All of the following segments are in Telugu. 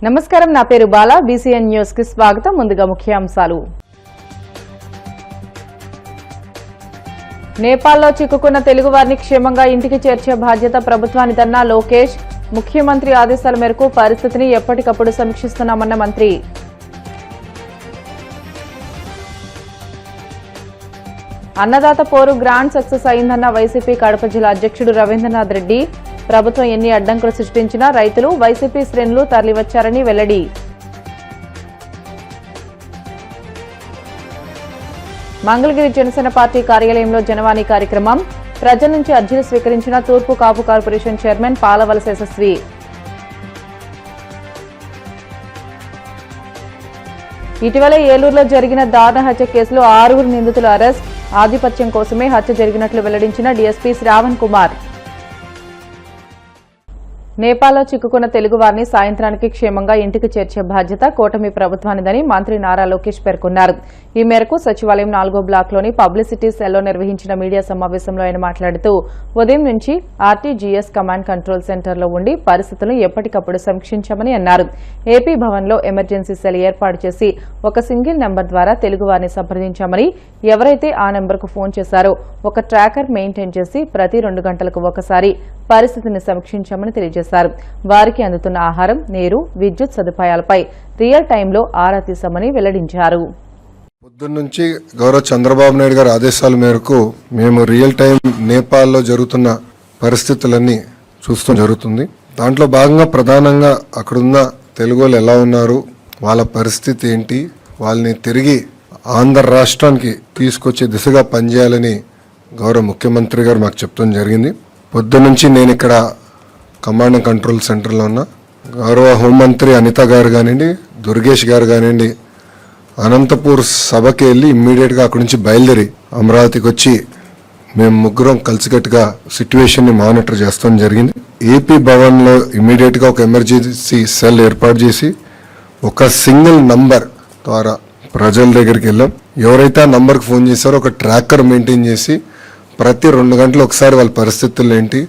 నమస్కారం, నా పేరు బాలా. బీసీఎన్ న్యూస్ కి స్వాగతం. ముందుగా ముఖ్యాంశాలు. నేపాల్లో చిక్కుకున్న తెలుగు వారిని క్షేమంగా ఇంటికి చేర్చే బాధ్యత ప్రభుత్వానిదన్న లోకేష్. ముఖ్యమంత్రి ఆదేశాల మేరకు పరిస్థితిని ఎప్పటికప్పుడు సమీక్షిస్తున్నామన్న మంత్రి. అన్నదాత పోరు గ్రాండ్ సక్సెస్ అయిందన్న వైసీపీ కడప జిల్లా అధ్యక్షుడు రవీంద్రనాథ్ రెడ్డి. ప్రభుత్వం ఎన్ని అడ్డంకులు సృష్టించినా రైతులు, వైసీపీ శ్రేణులు తరలివచ్చారని వెల్లడి. మంగళగిరి జనసేన పార్టీ కార్యాలయంలో జనవాణి కార్యక్రమం. ప్రజల నుంచి అర్జీలు స్వీకరించిన తూర్పు కాపు కార్పొరేషన్ చైర్మన్ పాలవలస యశస్వి. ఇటీవల ఏలూరులో జరిగిన దారుణ హత్య కేసులో 6 నిందితుల అరెస్ట్. ఆధిపత్యం కోసమే హత్య జరిగినట్లు వెల్లడించిన డీఎస్పీ శ్రావణ్ కుమార్. నేపాల్లో చిక్కుకున్న తెలుగు వారిని సాయంత్రానికి క్షేమంగా ఇంటికి చేర్చే బాధ్యత కూటమి ప్రభుత్వానిదని మంత్రి నారా లోకేష్ పేర్కొన్నారు. ఈ మేరకు సచివాలయం 4వ బ్లాక్లోని పబ్లిసిటీ సెల్లో నిర్వహించిన మీడియా సమావేశంలో ఆయన మాట్లాడుతూ ఉదయం నుంచి ఆర్టీజీఎస్ కమాండ్ కంట్రోల్ సెంటర్లో ఉండి పరిస్థితులను ఎప్పటికప్పుడు సమీక్షించామని అన్నారు. ఏపీ భవన్లో ఎమర్జెన్సీ సెల్ ఏర్పాటు చేసి ఒక సింగిల్ నెంబర్ ద్వారా తెలుగు వారిని సంప్రదించామని, ఎవరైతే ఆ నెంబర్కు ఫోన్ చేశారో ఒక ట్రాకర్ మెయింటైన్ చేసి ప్రతి 2 గంటలకు ఒకసారి పరిస్థితిని సమీక్షించామని తెలియజేశారు. వారికి అందుతున్న ఆహారం, నీరు, విద్యుత్ సదుపాయాలపై రియల్ టైంలో ఆరా తీశామని వెల్లడించారు. పొద్దున్నుంచి గౌరవ చంద్రబాబు నాయుడు గారి ఆదేశాల మేరకు మేము రియల్ టైం నేపాల్లో జరుగుతున్న పరిస్థితులన్నీ చూస్తూ జరుగుతుంది. దాంట్లో భాగంగా ప్రధానంగా అక్కడున్న తెలుగు వాళ్ళు ఎలా ఉన్నారు, వాళ్ళ పరిస్థితి ఏంటి, వాళ్ళని తిరిగి ఆంధ్ర రాష్ట్రానికి తీసుకొచ్చే దిశగా పనిచేయాలని గౌరవ ముఖ్యమంత్రి గారు మాకు చెప్తాం జరిగింది. పొద్దున్నుంచి నేను ఇక్కడ కమాండ్ అండ్ కంట్రోల్ సెంటర్లో ఉన్న గౌరవ హోంమంత్రి అనిత గారు కానివ్వండి, దుర్గేష్ గారు కానివ్వండి, అనంతపూర్ సభకి వెళ్ళి ఇమ్మీడియట్గా అక్కడి నుంచి బయలుదేరి అమరావతికి వచ్చి మేము ముగ్గురం కలిసికట్టుగా సిట్యువేషన్ని మానిటర్ చేస్తాం జరిగింది. ఏపీ భవన్లో ఇమ్మీడియట్గా ఒక ఎమర్జెన్సీ సెల్ ఏర్పాటు చేసి ఒక సింగిల్ నంబర్ ద్వారా ప్రజల దగ్గరికి వెళ్ళాం. ఎవరైతే ఆ నంబర్కి ఫోన్ చేశారో ఒక ట్రాకర్ మెయింటైన్ చేసి ప్రతి 2 గంటలు ఒకసారి వాళ్ళ పరిస్థితులు ఏంటి,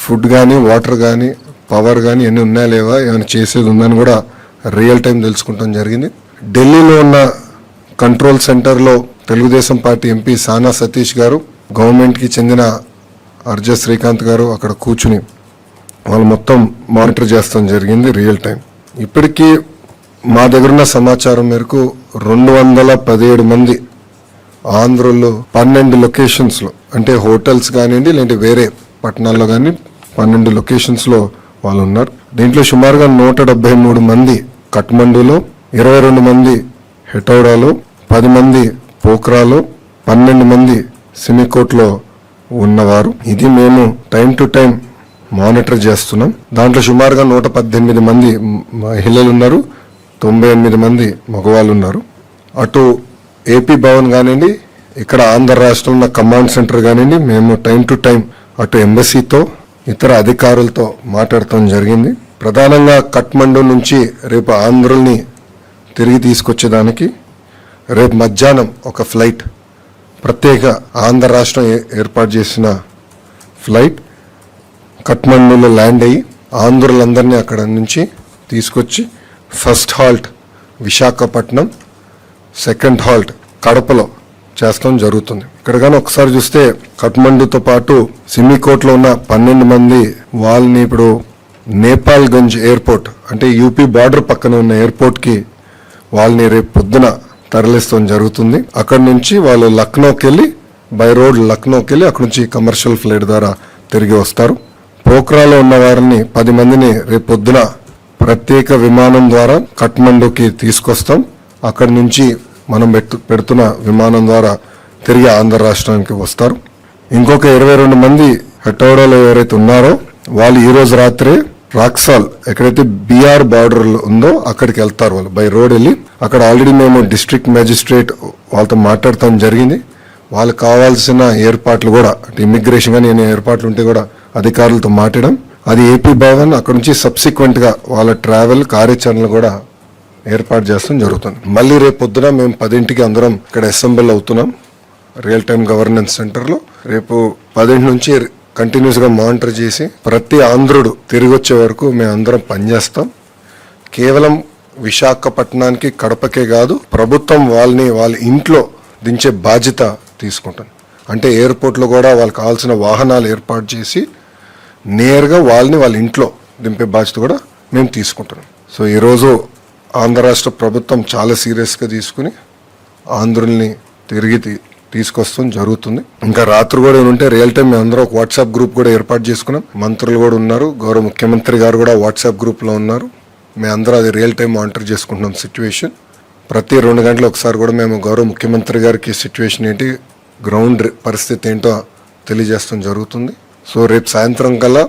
ఫుడ్ కానీ, వాటర్ కానీ, పవర్ కానీ ఎన్ని ఉన్నాయా లేవా, ఏమైనా చేసేది ఉందని కూడా రియల్ టైం తెలుసుకుంటాం జరిగింది. ఢిల్లీలో ఉన్న కంట్రోల్ సెంటర్లో తెలుగుదేశం పార్టీ ఎంపీ సానా సతీష్ గారు, గవర్నమెంట్కి చెందిన అర్జ శ్రీకాంత్ గారు అక్కడ కూర్చుని వాళ్ళు మొత్తం మానిటర్ చేస్తాం జరిగింది రియల్ టైం. ఇప్పటికీ మా దగ్గరున్న సమాచారం మేరకు 217 మంది ఆంధ్రలో 12 లొకేషన్స్లో, అంటే హోటల్స్ కానివ్వండి లేదంటే వేరే పట్టణాల్లో కానీ 12 లొకేషన్స్లో వాళ్ళు ఉన్నారు. దీంట్లో సుమారుగా 173 మంది కఠ్మండూలో, 22 మంది హెటౌడాలో, 10 మంది పోఖ్రాలో, 12 మంది సిమికోట్లో ఉన్నవారు. ఇది మేము టైం టు టైం మానిటర్ చేస్తున్నాం. దాంట్లో సుమారుగా 118 మంది మహిళలు ఉన్నారు, 98 మంది మగవాళ్ళు ఉన్నారు. అటు ఏపీ భవన్ కానివ్వండి, ఇక్కడ ఆంధ్ర రాష్ట్రంలో ఉన్న కమాండ్ సెంటర్ కానివ్వండి, మేము టైం టు టైం అటు ఎంబసీతో ఇతర అధికారులతో మాట్లాడటం జరిగింది. ప్రధానంగా కఠ్మండు నుంచి రేపు ఆంధ్రుల్ని తిరిగి తీసుకొచ్చేదానికి రేపు మధ్యాహ్నం ఒక ఫ్లైట్, ప్రత్యేక ఆంధ్ర రాష్ట్రం ఏర్పాటు చేసిన ఫ్లైట్ కఠ్మండులో ల్యాండ్ అయ్యి ఆంధ్రులందరినీ అక్కడ నుంచి తీసుకొచ్చి first halt Visakhapatnam, second halt కడపలో చేస్తాం జరుగుతుంది. ఇక్కడ కానీ ఒకసారి చూస్తే కఠ్మండుతో పాటు సిమికోట్లో ఉన్న 12 మంది వాళ్ళని ఇప్పుడు నేపాల్గంజ్ ఎయిర్పోర్ట్, అంటే యూపీ బార్డర్ పక్కన ఉన్న ఎయిర్పోర్ట్కి వాళ్ళని రేపు పొద్దున తరలిస్తాం జరుగుతుంది. అక్కడి నుంచి వాళ్ళు లక్నోకి వెళ్ళి బై రోడ్ లక్నోకి వెళ్ళి అక్కడి నుంచి కమర్షియల్ ఫ్లైట్ ద్వారా తిరిగి వస్తారు. పోఖ్రాలో ఉన్న వారిని 10 మందిని రేపు పొద్దున ప్రత్యేక విమానం ద్వారా కఠ్మండుకి తీసుకొస్తాం. అక్కడి నుంచి మనం పెడుతున్న విమానం ద్వారా తిరిగి ఆంధ్ర రాష్ట్రానికి వస్తారు. ఇంకొక 22 మంది హెటౌడాలో ఎవరైతే ఉన్నారో వాళ్ళు ఈ రోజు రాత్రే రాక్సాల్, ఎక్కడైతే బీఆర్ బార్డర్ ఉందో అక్కడికి వెళ్తారు. వాళ్ళు బై రోడ్ వెళ్ళి అక్కడ ఆల్రెడీ మేము డిస్ట్రిక్ట్ మేజిస్ట్రేట్ వాళ్ళతో మాట్లాడటం జరిగింది. వాళ్ళకి కావాల్సిన ఏర్పాట్లు కూడా, అంటే ఇమిగ్రేషన్ కానీ ఏమైనా ఏర్పాట్లు ఉంటే కూడా అధికారులతో మాట్లాడడం. అది ఏపీ భవన్ అక్కడ నుంచి సబ్సిక్వెంట్ గా వాళ్ళ ట్రావెల్ కార్యాచరణలు కూడా ఏర్పాటు చేస్తాం జరుగుతుంది. మళ్ళీ రేపు పొద్దున మేము 10ంటికి అందరం ఇక్కడ అసెంబ్లీ అవుతున్నాం రియల్ టైం గవర్నెన్స్ సెంటర్లో. రేపు 10 నుంచి కంటిన్యూస్ గా మానిటర్ చేసి ప్రతి ఆంధ్రుడు తిరిగి వచ్చే వరకు మేము అందరం పనిచేస్తాం. కేవలం విశాఖపట్నానికి కడపకే కాదు, ప్రభుత్వం వాళ్ళ ఇంట్లో దించే బాధ్యత తీసుకుంటుంది. అంటే ఎయిర్పోర్ట్లో కూడా వాళ్ళకి కావాల్సిన వాహనాలు ఏర్పాటు చేసి నేరుగా వాళ్ళ ఇంట్లో దింపే బాధ్యత కూడా మేము తీసుకుంటున్నాం. సో ఈరోజు ఆంధ్ర రాష్ట్ర ప్రభుత్వం చాలా సీరియస్గా తీసుకుని ఆంధ్రుల్ని తిరిగి తీసుకొస్తుంది జరుగుతుంది. ఇంకా రాత్రి కూడా ఉంటే రియల్ టైం మేము అందరూ ఒక వాట్సాప్ గ్రూప్ కూడా ఏర్పాటు చేసుకున్నాం. మంత్రులు కూడా ఉన్నారు, గౌరవ ముఖ్యమంత్రి గారు కూడా వాట్సాప్ గ్రూప్లో ఉన్నారు. మేము అందరూ అది రియల్ టైం మానిటర్ చేసుకుంటున్నాం సిచ్యువేషన్. ప్రతి 2 గంటలు ఒకసారి కూడా మేము గౌరవ ముఖ్యమంత్రి గారికి సిచ్యువేషన్ ఏంటి, గ్రౌండ్ పరిస్థితి ఏంటో తెలియజేస్తాం జరుగుతుంది. సో రేపు సాయంత్రం కల్లా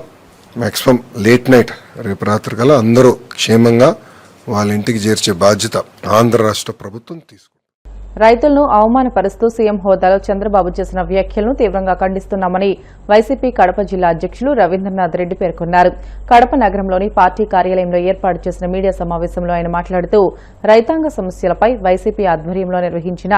మ్యాక్సిమం లేట్ నైట్ రేపు రాత్రి కల్లా అందరూ క్షేమంగా వాళ్ళ ఇంటికి చేర్చే బాధ్యత ఆంధ్ర రాష్ట్ర ప్రభుత్వం తీసుకుంది. రైతులను అవమానపరుస్తూ సీఎం హోదాలో చంద్రబాబు చేసిన వ్యాఖ్యలను తీవ్రంగా ఖండిస్తున్నామని వైసీపీ కడప జిల్లా అధ్యక్షులు రవీంద్రనాథ్ రెడ్డి పేర్కొన్నారు. కడప నగరంలోని పార్టీ కార్యాలయంలో ఏర్పాటు చేసిన మీడియా సమావేశంలో ఆయన మాట్లాడుతూ రైతాంగ సమస్యలపై వైసీపీ ఆధ్వర్యంలో నిర్వహించిన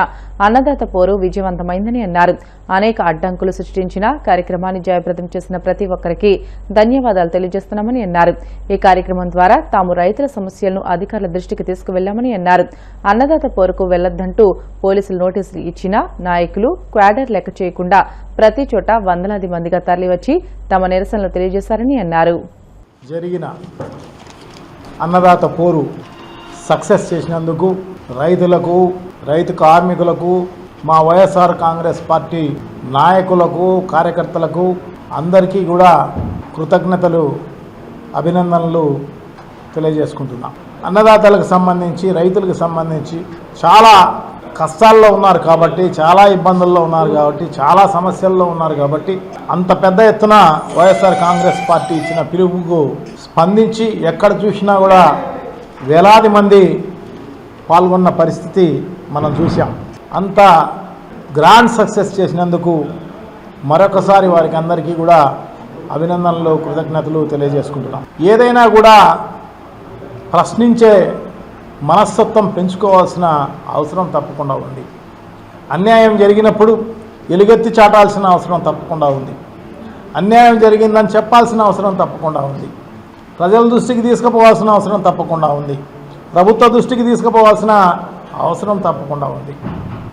అన్నదాత పోరు విజయవంతమైందని అన్నారు. అనేక అడ్డంకులు సృష్టించిన కార్యక్రమాన్ని జయప్రదం చేసిన ప్రతి ఒక్కరికి ధన్యవాదాలు తెలియజేస్తున్నామని అన్నారు. ఈ కార్యక్రమం ద్వారా తాము రైతుల సమస్యలను అధికారుల దృష్టికి తీసుకువెళ్లామని అన్నారు. అన్నదాత పోరుకు వెళ్లొద్దంటూ పోలీసులు నోటీసులు ఇచ్చినా నాయకులు క్వాడర్ లెక్క చేయకుండా ప్రతి చోట వందలాది మందిగా తరలివచ్చి తమ నిరసనలు తెలియజేశారని అన్నారు. జరిగిన అన్నదాత పోరు సక్సెస్ చేసినందుకు రైతులకు, రైతు కార్మికులకు, మా వైఎస్ఆర్ కాంగ్రెస్ పార్టీ నాయకులకు, కార్యకర్తలకు అందరికీ కూడా కృతజ్ఞతలు, అభినందనలు తెలియజేసుకుంటున్నాం. అన్నదాతలకు సంబంధించి, రైతులకు సంబంధించి చాలా కష్టాల్లో ఉన్నారు కాబట్టి, చాలా ఇబ్బందుల్లో ఉన్నారు కాబట్టి, చాలా సమస్యల్లో ఉన్నారు కాబట్టి అంత పెద్ద ఎత్తున వైఎస్ఆర్ కాంగ్రెస్ పార్టీ ఇచ్చిన పిలుపుకు స్పందించి ఎక్కడ చూసినా కూడా వేలాది మంది పాల్గొన్న పరిస్థితి మనం చూసాం. అంత గ్రాండ్ సక్సెస్ చేసినందుకు మరొకసారి వారికి అందరికీ కూడా అభినందనలు, కృతజ్ఞతలు తెలియజేసుకుంటున్నాం. ఏదైనా కూడా ప్రశ్నించే మనస్తత్వం పెంచుకోవాల్సిన అవసరం తప్పకుండా ఉంది. అన్యాయం జరిగినప్పుడు ఎలుగెత్తి చాటాల్సిన అవసరం తప్పకుండా ఉంది. అన్యాయం జరిగిందని చెప్పాల్సిన అవసరం తప్పకుండా ఉంది. ప్రజల దృష్టికి తీసుకుపోవాల్సిన అవసరం తప్పకుండా ఉంది. ప్రభుత్వ దృష్టికి తీసుకుపోవాల్సిన అవసరం తప్పకుండా ఉంది.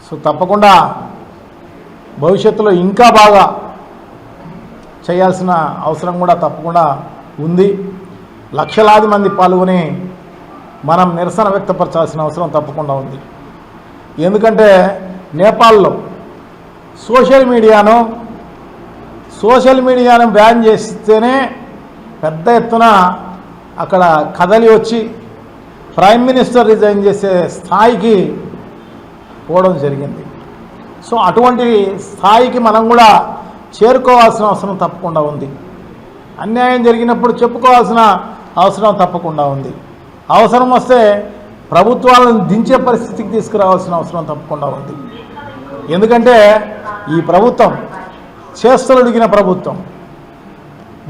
సో తప్పకుండా భవిష్యత్తులో ఇంకా బాగా చేయాల్సిన అవసరం కూడా తప్పకుండా ఉంది. లక్షలాది మంది పాల్గొని మనం నిరసన వ్యక్తపరచాల్సిన అవసరం తప్పకుండా ఉంది. ఎందుకంటే నేపాల్లో సోషల్ మీడియాను బ్యాన్ చేస్తేనే పెద్ద ఎత్తున అక్కడ కదలి వచ్చి ప్రైమ్ మినిస్టర్ రిజైన్ చేసే స్థాయికి పోవడం జరిగింది. సో అటువంటి స్థాయికి మనం కూడా చేరుకోవాల్సిన అవసరం తప్పకుండా ఉంది. అన్యాయం జరిగినప్పుడు చెప్పుకోవాల్సిన అవసరం తప్పకుండా ఉంది. అవసరం వస్తే ప్రభుత్వాలను దించే పరిస్థితికి తీసుకురావాల్సిన అవసరం తప్పకుండా ఉంది. ఎందుకంటే ఈ ప్రభుత్వం చేస్తలుడిగిన ప్రభుత్వం,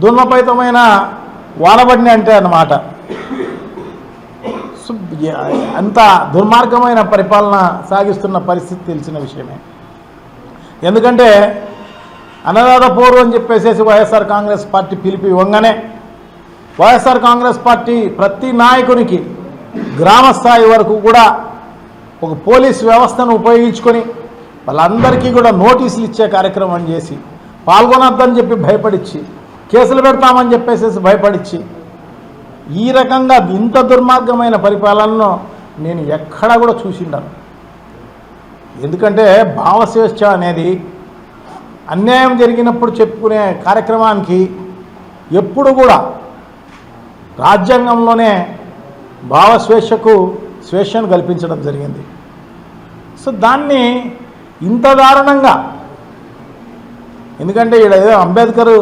దుర్మపైతమైన వానబడిన అంటే అన్నమాట. అంత దుర్మార్గమైన పరిపాలన సాగిస్తున్న పరిస్థితి తెలిసిన విషయమే. ఎందుకంటే అన్నదాత పోరు అని చెప్పేసి వైఎస్ఆర్ కాంగ్రెస్ పార్టీ పిలిపి ఇవ్వగానే వైఎస్ఆర్ కాంగ్రెస్ పార్టీ ప్రతి నాయకునికి గ్రామ స్థాయి వరకు కూడా ఒక పోలీస్ వ్యవస్థను ఉపయోగించుకొని వాళ్ళందరికీ కూడా నోటీసులు ఇచ్చే కార్యక్రమం చేసి, పాల్గొనొద్దని చెప్పి భయపడిచ్చి, కేసులు పెడతామని చెప్పేసి భయపడిచ్చి, ఈ రకంగా ఇంత దుర్మార్గమైన పరిపాలనను నేను ఎక్కడా కూడా చూసిండాను. ఎందుకంటే భావస్వేచ్ఛ అనేది అన్యాయం జరిగినప్పుడు చెప్పుకునే కార్యక్రమానికి ఎప్పుడు కూడా రాజ్యాంగంలోనే స్వేచ్ఛను కల్పించడం జరిగింది. సో దాన్ని ఇంత దారుణంగా, ఎందుకంటే ఇక్కడ ఏదో అంబేద్కర్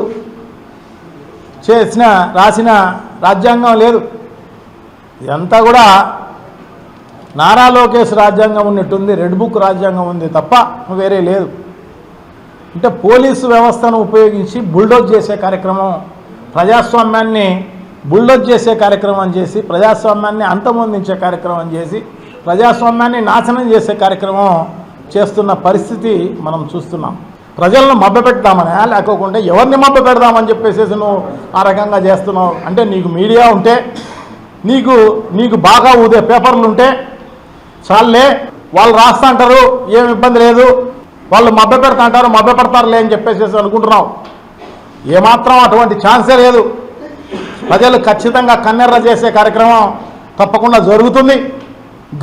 రాసిన రాజ్యాంగం లేదు, ఇదంతా కూడా నారా లోకేష్ రాజ్యాంగం ఉన్నట్టుంది, రెడ్ బుక్ రాజ్యాంగం ఉంది తప్ప వేరే లేదు. అంటే పోలీసు వ్యవస్థను ఉపయోగించి బుల్డోజ్ చేసే కార్యక్రమం, ప్రజాస్వామ్యాన్ని బుల్డోజ్ చేసే కార్యక్రమం చేసి, ప్రజాస్వామ్యాన్ని అంతమొందించే కార్యక్రమం చేసి, ప్రజాస్వామ్యాన్ని నాశనం చేసే కార్యక్రమం చేస్తున్న పరిస్థితి మనం చూస్తున్నాం. ప్రజలను మభ్యపెడతామని లేకోకుండా ఎవరిని మభ్యపెడదామని చెప్పేసి నువ్వు ఆ రకంగా చేస్తున్నావు. అంటే నీకు మీడియా ఉంటే నీకు బాగా ఊదే పేపర్లు ఉంటే చాలే, వాళ్ళు రాస్తా అంటారు, ఏం ఇబ్బంది లేదు, వాళ్ళు మభ్య పెడతా అంటారు, మభ్య పెడతారులే అని చెప్పేసి అనుకుంటున్నావు. ఏమాత్రం అటువంటి ఛాన్సే లేదు. ప్రజలు ఖచ్చితంగా కన్నెర్ర చేసే కార్యక్రమం తప్పకుండా జరుగుతుంది.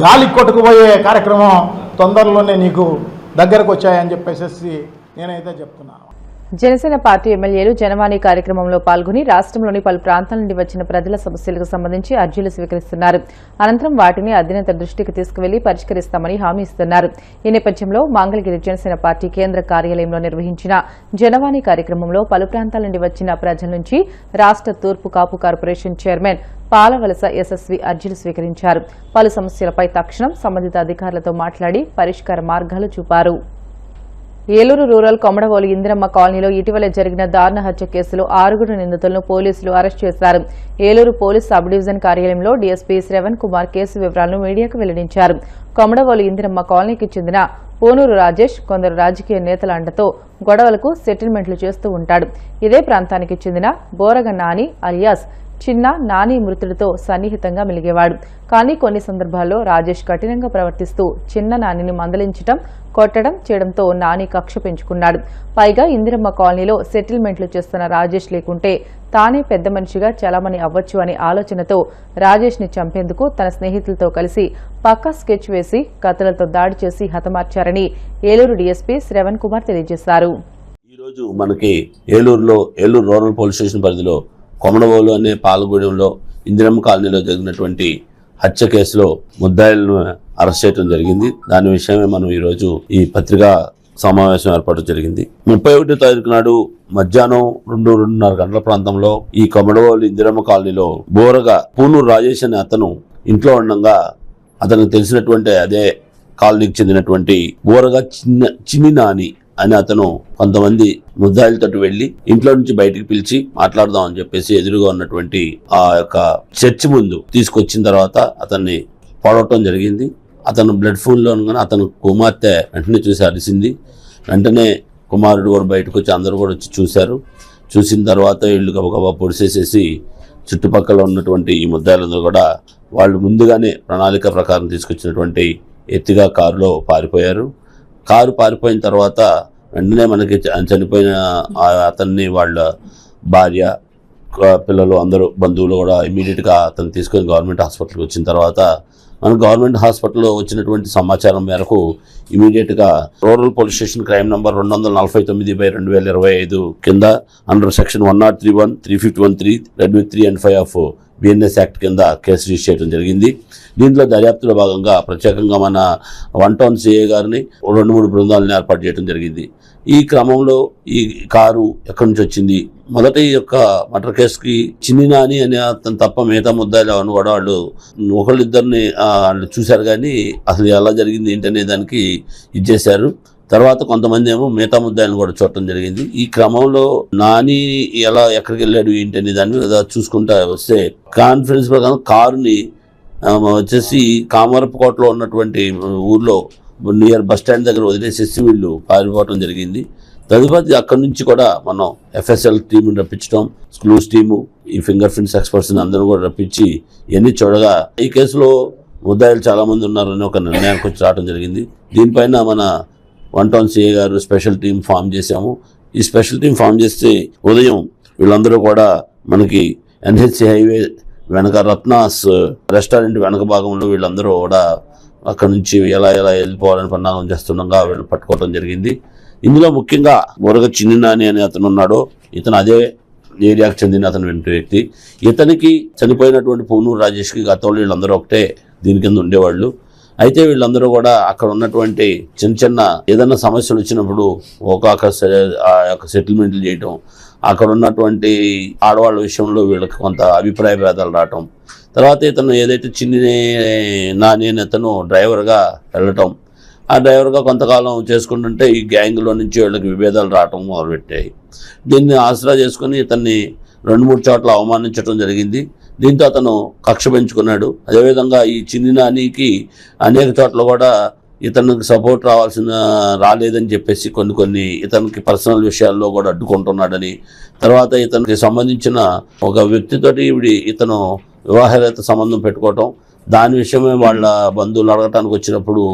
గాలి కొట్టుకుపోయే కార్యక్రమం తొందరలోనే నీకు దగ్గరకు వచ్చాయని చెప్పేసి నేనైతే చెప్తున్నాను. జనసేన పార్టీ ఎమ్మెల్యేలు జనవాణి కార్యక్రమంలో పాల్గొని రాష్ట్రంలోని పలు ప్రాంతాల నుండి వచ్చిన ప్రజల సమస్యలకు సంబంధించి అర్జీలు స్వీకరిస్తున్నారు. అనంతరం వాటిని అధినేత దృష్టికి తీసుకువెళ్లి పరిష్కరిస్తామని హామీ ఇస్తున్నారు. ఈ నేపథ్యంలో మంగళగిరి జనసేన పార్టీ కేంద్ర కార్యాలయంలో నిర్వహించిన జనవాణి కార్యక్రమంలో పలు ప్రాంతాల నుండి వచ్చిన ప్రజల నుంచి రాష్ట్ర తూర్పు కాపు కార్పొరేషన్ చైర్మన్ పాలవలస యశస్వి అర్జీలు స్వీకరించారు. పలు సమస్యలపై తక్షణం సంబంధిత అధికారులతో మాట్లాడి పరిష్కార మార్గాలు చూపారు. ఏలూరు రూరల్ కొమడవోలు ఇందిరమ్మ కాలనీలో ఇటీవల జరిగిన దారుణ హత్య కేసులో 6 నిందితులను పోలీసులు అరెస్ట్ చేశారు. ఏలూరు పోలీస్ సబ్ డివిజన్ కార్యాలయంలో డీఎస్పీ శ్రవణ్ కుమార్ కేసు వివరాలను మీడియాకు వెల్లడించారు. కొమడవోలు ఇందిరమ్మ కాలనీకి చెందిన పోనూరు రాజేష్ కొందరు రాజకీయ నేతల అండతో గొడవలకు సెటిల్మెంట్లు చేస్తూ ఉంటాడు. ఇదే ప్రాంతానికి చెందిన బోరగ నాని అలియాస్ చిన్న నాని మృతుడితో సన్నిహితంగా మెలిగేవాడు. కానీ కొన్ని సందర్భాల్లో రాజేష్ కఠినంగా ప్రవర్తిస్తూ చిన్న నానిని మందలించడం, కొట్టడం చేయడంతో నాని కక్ష పెంచుకున్నాడు. పైగా ఇందిరమ్మ కాలనీలో సెటిల్మెంట్లు చేస్తున్న రాజేష్ లేకుంటే తానే పెద్ద మనిషిగా చలామణి అవ్వచ్చు అనే ఆలోచనతో రాజేష్ ని చంపేందుకు తన స్నేహితులతో కలిసి పక్కా స్కెచ్ వేసి కత్తులతో దాడి చేసి హతమార్చారని ఏలూరు డీఎస్పీ శ్రవణ్ కుమార్ తెలియజేశారు. ఈరోజు మనకి ఏలూరు రూరల్ పోలీస్ స్టేషన్ పరిధిలో కొమడవోలు అనే పాలగూడెంలో ఇందిరమ్మ కాలనీలో జరిగినటువంటి హత్య కేసులో ముద్దాయిలను అరెస్ట్ చేయడం జరిగింది. దాని విషయమే మనం ఈరోజు ఈ పత్రికా సమావేశం ఏర్పాటు జరిగింది. 31వ తారీఖు నాడు మధ్యాహ్నం 2-2:30 గంటల ప్రాంతంలో ఈ కొమడవోలు ఇందిరమ్మ కాలనీలో బోరగా పూనూరు రాజేష్ అనే అతను ఇంట్లో ఉండగా అతనికి తెలిసినటువంటి అదే కాలనీకి చెందినటువంటి బోరగా చిన్ని నాని అని అతను కొంతమంది ముద్దాయిలతో వెళ్లి ఇంట్లో నుంచి బయటికి పిలిచి మాట్లాడదాం అని చెప్పేసి ఎదురుగా ఉన్నటువంటి ఆ యొక్క చర్చి ముందు తీసుకొచ్చిన తర్వాత అతన్ని పొడవటం జరిగింది. అతను బ్లడ్ ఫుల్లో ఉండగానే అతను కుమార్తె వెంటనే చూసి అరిసింది. వెంటనే కుమారుడు కూడా బయటకు వచ్చి అందరూ కూడా వచ్చి చూశారు. చూసిన తర్వాత వీళ్ళు గబగబా పొడిసేసేసి చుట్టుపక్కల ఉన్నటువంటి ఈ ముద్దాయిలందరూ కూడా వాళ్ళు ముందుగానే ప్రణాళిక ప్రకారం తీసుకొచ్చినటువంటి ఎత్తిగా కారులో పారిపోయారు. కారు పారిపోయిన తర్వాత వెంటనే మనకి చనిపోయిన అతన్ని వాళ్ళ భార్య, పిల్లలు అందరూ బంధువులు కూడా ఇమీడియట్గా అతను తీసుకొని గవర్నమెంట్ హాస్పిటల్కి వచ్చిన తర్వాత మన గవర్నమెంట్ హాస్పిటల్లో వచ్చినటువంటి సమాచారం మేరకు ఇమీడియట్గా rural police station crime number 249/2025 కింద under section 103(1), 351(3), red with 3 and 5 of BNS act కింద కేసు రిజిస్టర్ చేయడం జరిగింది. దీంట్లో దర్యాప్తులో భాగంగా ప్రత్యేకంగా మన 1 టౌన్ సిఐ గారిని 2-3 బృందాలను ఏర్పాటు చేయడం జరిగింది. ఈ క్రమంలో ఈ కారు ఎక్కడి నుంచి వచ్చింది, మొదటి యొక్క మర్డర్ కేసుకి చిన్ని నాని అనే అతను తప్ప మిగతా ముద్దాయిలు అవన్నీ కూడా వాళ్ళు ఒకళ్ళిద్దరిని వాళ్ళు చూశారు, కానీ అసలు ఎలా జరిగింది ఏంటనే దానికి ఇచ్చేశారు. తర్వాత కొంతమంది ఏమో మిగతా ముద్దాయిలను కూడా చూడటం జరిగింది. ఈ క్రమంలో నాని ఎలా ఎక్కడికి వెళ్ళాడు ఏంటనే దాన్ని చూసుకుంటా వస్తే కాన్ఫరెన్స్ ప్రకారం కారుని వచ్చేసి కామరపుకోటలో ఉన్నటువంటి ఊర్లో నియర్ బస్ స్టాండ్ దగ్గర వదిలేసేసి వీళ్ళు పారిపోవటం జరిగింది. తదుపరి అక్కడి నుంచి కూడా మనం ఎఫ్ఎస్ఎల్ టీంని రప్పించడం, క్లూస్ టీము, ఈ ఫింగర్ ప్రింట్స్ ఎక్స్పర్ట్స్ అందరూ కూడా రప్పించి ఇవన్నీ చూడగా ఈ కేసులో ముద్దాయిలు చాలామంది ఉన్నారని ఒక నిర్ణయానికి వచ్చి రావడం జరిగింది. దీనిపైన మన 1 టౌన్ సిఐ గారు స్పెషల్ టీం ఫామ్ చేశాము. ఈ స్పెషల్ టీం ఫామ్ చేస్తే ఉదయం వీళ్ళందరూ కూడా మనకి ఎన్హెచ్సి హైవే వెనక రత్నాస్ రెస్టారెంట్ వెనక భాగంలో వీళ్ళందరూ కూడా అక్కడ నుంచి ఎలా వెళ్ళిపోవాలని పన్నాగం చేస్తుండగా వీళ్ళు పట్టుకోవడం జరిగింది. ఇందులో ముఖ్యంగా బోరగ చిన్ని నాని అనే అతను ఉన్నాడో ఇతను అదే ఏరియాకు చెందిన అతను వ్యక్తి. ఇతనికి చనిపోయినటువంటి పూనూరు రాజేష్కి గతంలో వీళ్ళందరూ ఒకటే దీని కింద ఉండేవాళ్ళు. అయితే వీళ్ళందరూ కూడా అక్కడ ఉన్నటువంటి చిన్న ఏదైనా సమస్యలు వచ్చినప్పుడు ఆ యొక్క సెటిల్మెంట్లు చేయటం, అక్కడ ఉన్నటువంటి ఆడవాళ్ళ విషయంలో వీళ్ళకి కొంత అభిప్రాయ భేదాలు రావటం, తర్వాత ఇతను ఏదైతే చిన్ని నాని అని అతను డ్రైవర్గా వెళ్ళటం, ఆ డ్రైవర్గా కొంతకాలం చేసుకుంటుంటే ఈ గ్యాంగ్లో నుంచి వీళ్ళకి విభేదాలు రావటం మొదలుపెట్టాయి. దీన్ని ఆసరా చేసుకుని ఇతన్ని 2-3 చోట్ల అవమానించడం జరిగింది. దీంతో అతను కక్ష పెంచుకున్నాడు. అదేవిధంగా ఈ చిన్ని నానికి అనేక చోట్ల కూడా ఇతనికి సపోర్ట్ రాలేదని చెప్పేసి కొన్ని ఇతనికి పర్సనల్ విషయాల్లో కూడా అడ్డుకుంటున్నాడని, తర్వాత ఇతనికి సంబంధించిన ఒక వ్యక్తితోటి ఇతను వివాహేతర సంబంధం పెట్టుకోవటం, దాని విషయమే వాళ్ళ బంధువులు అడగటానికి వచ్చినప్పుడు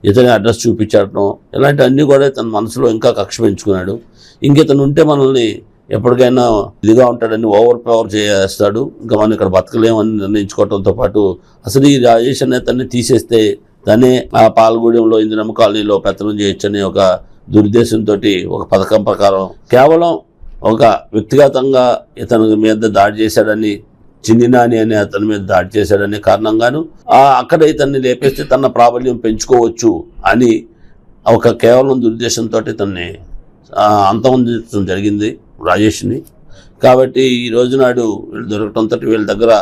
ఇతని అడ్రస్ చూపించడం, ఇలాంటివన్నీ కూడా తన మనసులో ఇంకా కక్ష పెంచుకున్నాడు. ఇంకితను ఉంటే మనల్ని ఎప్పటికైనా ఇదిగా ఉంటాడని ఓవర్ పవర్ చేస్తాడు, ఇంకా మనం ఇక్కడ బతకలేమని నిర్ణయించుకోవడంతో పాటు అసలు ఈ రాజేష్ అనే తన్ని తీసేస్తే తనే ఆ పాలగూడెంలో ఇందిరమ్మ కాలనీలో పెత్తనం చేయొచ్చని ఒక దురుద్దేశంతో ఒక పథకం ప్రకారం కేవలం ఒక వ్యక్తిగతంగా ఇతని మీద దాడి చేశాడని, చిన్ని నాని అని అతని మీద దాడి చేశాడనే కారణంగాను అక్కడ ఇతన్ని లేపేస్తే తన ప్రాబల్యం పెంచుకోవచ్చు అని ఒక కేవలం దురుద్దేశంతో ఇతన్ని అంతమొందించడం జరిగింది రాజేష్ని. కాబట్టి ఈ రోజు నాడు వీళ్ళు దొరకటంతో వీళ్ళ దగ్గర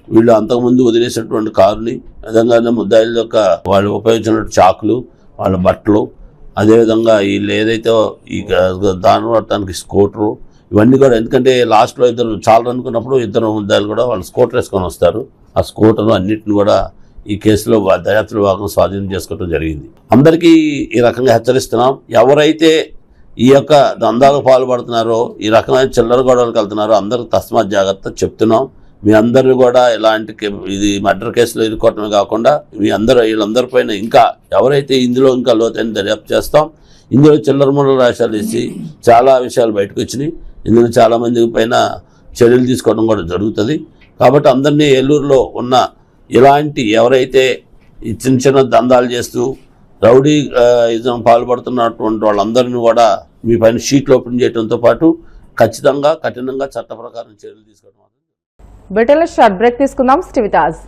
వీళ్ళు అంతకుముందు వదిలేసినటువంటి కారుని, విధంగానే ముద్దాయిల యొక్క వాళ్ళు ఉపయోగించిన చాకులు, వాళ్ళ బట్టలు, అదేవిధంగా వీళ్ళు ఏదైతే ఈ దాని పడటానికి స్కూటరు, ఇవన్నీ కూడా, ఎందుకంటే లాస్ట్లో ఇద్దరు చాలా అనుకున్నప్పుడు ఇద్దరు ముద్దాయిలు కూడా వాళ్ళు స్కూటర్ వేసుకొని వస్తారు. ఆ స్కూటర్ అన్నిటిని కూడా ఈ కేసులో దర్యాప్తుల భాగంగా స్వాధీనం చేసుకోవడం జరిగింది. అందరికీ ఈ రకంగా హెచ్చరిస్తున్నాం, ఎవరైతే ఈ యొక్క దందాలకు పాల్పడుతున్నారో, ఈ రకమైన చిల్లర గొడవలకు వెళ్తున్నారో అందరికి తస్మాత్ జాగ్రత్త చెప్తున్నాం. మీ అందరిని కూడా ఇలాంటి ఇది మర్డర్ కేసులో ఇరుక్కోవటమే కాకుండా వీళ్ళందరిపైన ఇంకా ఎవరైతే ఇందులో ఇంకా లోతైన దర్యాప్తు చేస్తాం. ఇందులో చిల్లర ముళ్ళ రాశాలు వేసి చాలా విషయాలు బయటకు వచ్చినాయి. ఇందులో చాలామంది పైన చర్యలు తీసుకోవడం కూడా జరుగుతుంది. కాబట్టి అందరినీ ఏలూరులో ఉన్న ఇలాంటి ఎవరైతే ఈ చిన్న చిన్న దందాలు చేస్తూ రౌడీ ఇజం పాల్పడుతున్నటువంటి వాళ్ళందరినీ కూడా మీ పైన షీట్లు ఓపెన్ చేయడంతో పాటు ఖచ్చితంగా కఠినంగా చట్ట ప్రకారం చర్యలు తీసుకోవడం. బ్రిటన్లో షార్ట్ బ్రేక్ తీసుకుందాం. స్టివితాజ్